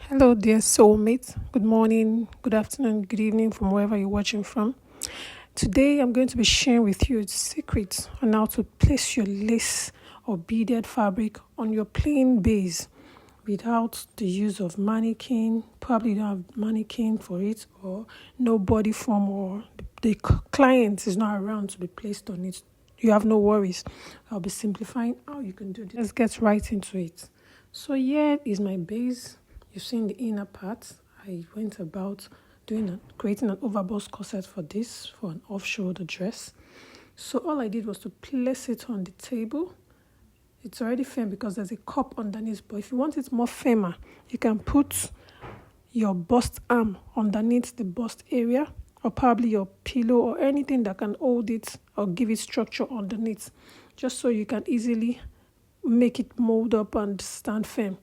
Hello, dear soulmates. Good morning, good afternoon, good evening from wherever you're watching from. Today, I'm going to be sharing with you secrets on how to place your lace or beaded fabric on your plain base without the use of mannequin. Probably you don't have mannequin for it, or no body form, or the client is not around to be placed on it. You have no worries. I'll be simplifying how you can do this. Let's get right into it. So here is my base. You've seen the inner part. I went about creating an overbust corset for this, for an off-shoulder dress. So all I did was to place it on the table. It's already firm because there's a cup underneath, but if you want it more firmer, you can put your bust arm underneath the bust area, or probably your pillow or anything that can hold it or give it structure underneath, just so you can easily make it mold up and stand firm.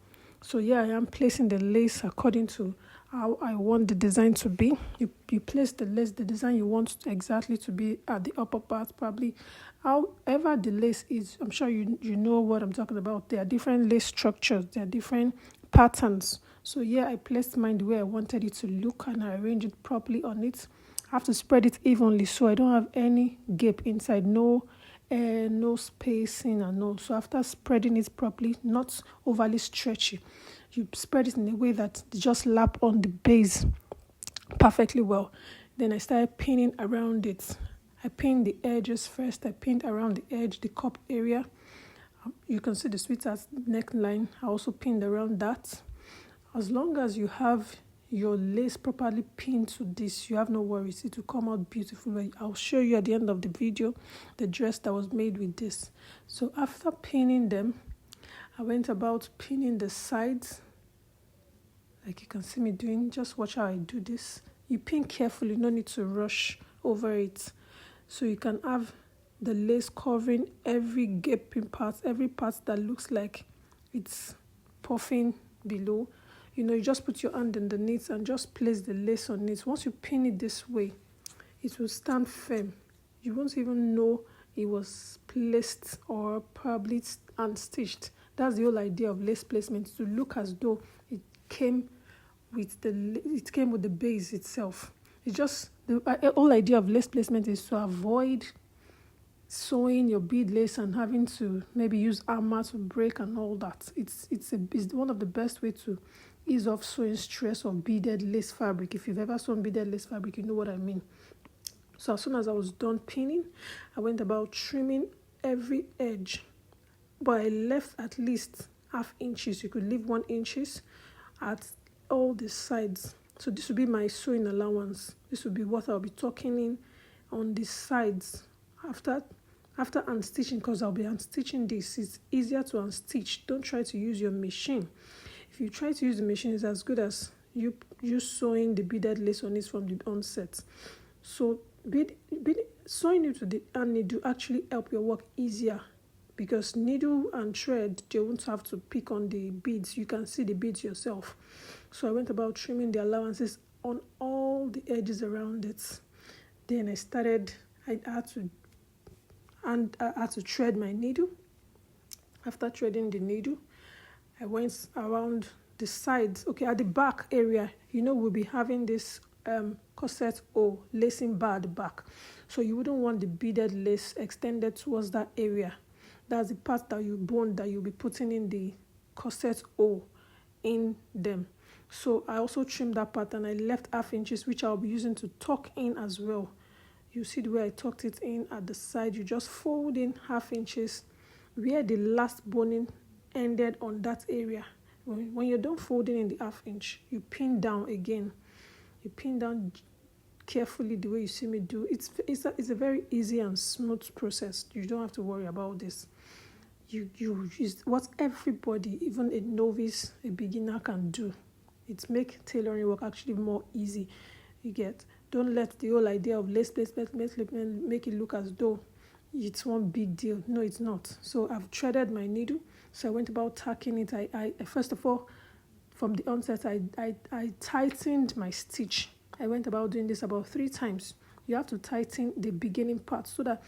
So I am placing the lace according to how I want the design to be. You place the lace, the design you want exactly to be at the upper part, probably. However the lace is, I'm sure you know what I'm talking about. There are different lace structures, there are different patterns. So I placed mine the way I wanted it to look, and I arranged it properly on it. I have to spread it evenly so I don't have any gap inside, no spacing and all. So after spreading it properly, not overly stretchy, you spread it in a way that it just lap on the base perfectly well. Then I started pinning around it. I pinned the edges first. I pinned around the edge, the cup area. You can see the sweetheart neckline. I also pinned around that. As long as you have your lace properly pinned to this, you have no worries. It will come out beautifully. I'll show you at the end of the video the dress that was made with this. So after pinning them, I went about pinning the sides, like you can see me doing. Just watch how I do this. You pin carefully, no need to rush over it. So you can have the lace covering every gaping part, every part that looks like it's puffing below. You just put your hand underneath and just place the lace on it. Once you pin it this way, it will stand firm. You won't even know it was placed or probably unstitched. That's the whole idea of lace placement, to look as though it came with the base itself. It's just the whole idea of lace placement is to avoid sewing your bead lace and having to maybe use hammer to break and all that. It's one of the best way to ease off sewing stress of beaded lace fabric. If you've ever sewn beaded lace fabric, you know what I mean. So as soon as I was done pinning, I went about trimming every edge, but I left at least half inches. You could leave 1 inches at all the sides. So this will be my sewing allowance. This will be what I'll be tucking in on the sides after unstitching, because I'll be unstitching this. It's easier to unstitch. Don't try to use your machine. If you try to use the machine, it's as good as you sewing the beaded lace on it from the onset. So sewing it with the hand needle actually help your work easier, because needle and thread, they won't have to pick on the beads. You can see the beads yourself. So I went about trimming the allowances on all the edges around it. Then I had to thread my needle. After threading the needle, I went around the sides. Okay, at the back area, we'll be having this corset or lacing bar at the back. So you wouldn't want the beaded lace extended towards that area. That's the part that you'll be putting in the corset O in them. So I also trimmed that part and I left half inches, which I'll be using to tuck in as well. You see the way I tucked it in at the side. You just fold in half inches where the last boning ended on that area. When you're done folding in the half inch, you pin down again. You pin down carefully the way you see me do. It's a very easy and smooth process. You don't have to worry about this. It's what everybody, even a novice, a beginner, can do. It makes tailoring work actually more easy. You get. Don't let the whole idea of lace placement make it look as though it's one big deal. No, it's not. So I've threaded my needle. So I went about tacking it. I first of all, from the onset, I tightened my stitch. I went about doing this about 3 times. You have to tighten the beginning part so that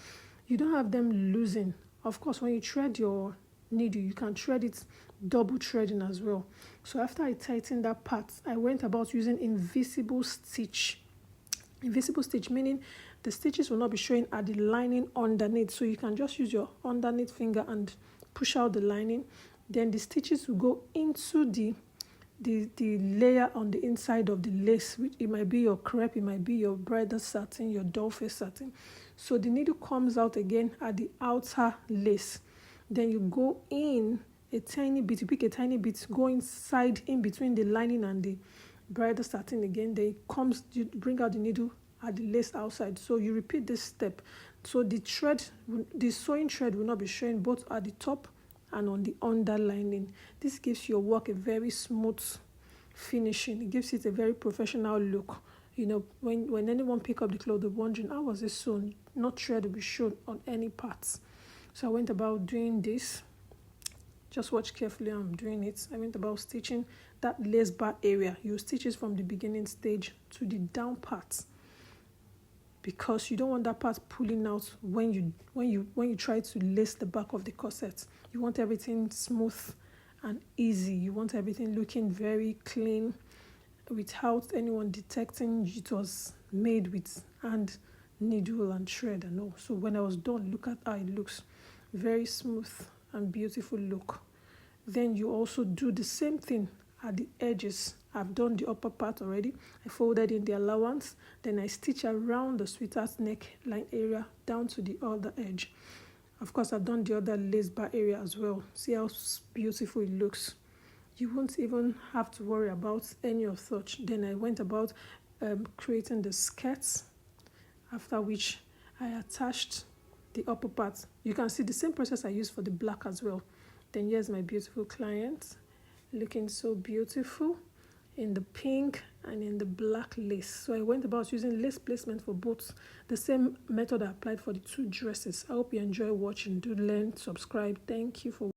you don't have them losing. Of course, when you thread your needle. You can thread it double threading as well. So after I tightened that part, I went about using invisible stitch. Invisible stitch meaning the stitches will not be showing at the lining underneath, so you can just use your underneath finger and push out the lining. Then the stitches will go into the layer on the inside of the lace, which it might be your crepe, it might be your bridal satin, your doll face satin. So the needle comes out again at the outer lace. Then you go in a tiny bit, you pick a tiny bit, go inside in between the lining and the bridal satin again. Then it comes, you bring out the needle at the lace outside. So you repeat this step. So the sewing thread will not be showing both at the top and on the underlining. This gives your work a very smooth finishing. It gives it a very professional look. You know, when anyone pick up the cloth, they're wondering, how was this sewn? Not thread will be shown on any parts. So I went about doing this. Just watch carefully how I'm doing it. I went about stitching that lace bar area. You stitch it from the beginning stage to the down part, because you don't want that part pulling out when you try to lace the back of the corset. You want everything smooth and easy. You want everything looking very clean without anyone detecting it was made with hand, needle and thread and all. So when I was done, look at how it looks. Very smooth and beautiful look. Then you also do the same thing at the edges. I've done the upper part already. I folded in the allowance, then I stitch around the sweetheart's neckline area down to the other edge. Of course, I've done the other lace bar area as well. See how beautiful it looks. You won't even have to worry about any of such. Then I went about creating the skirts, after which I attached the upper part. You can see the same process I used for the black as well. Then here's my beautiful client, looking so beautiful in the pink and in the black lace. So I went about using lace placement for both. The same method I applied for the two dresses. I hope you enjoy watching. Do learn, subscribe. Thank you for